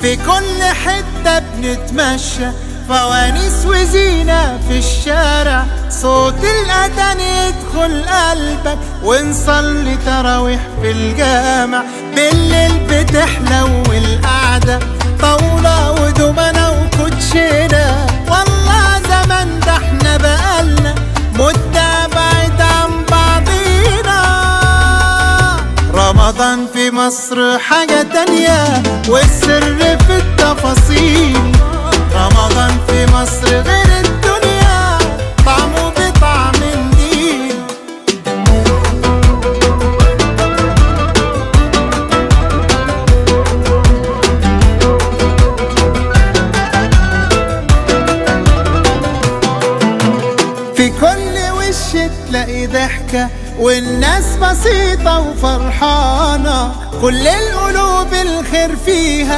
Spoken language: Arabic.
في كل حتة بنتمشى، فوانيس وزينة في الشارع، صوت الأذان يدخل قلبك، ونصلي تراويح في الجامع. بالليل بتحلو القعدة، طاولة ودومنة وكوتشينة، والله زمان ده احنا بقالنا مدة بعيد عن بعضينا. رمضان في مصر حاجة تانية، والسر في التفاصيل. رمضان في مصر غير الدنيا، طعمه بطعم النيل. في كل وش تلاقي ضحكة، والناس بسيطة وفرحانة، كل القلوب الخير فيها.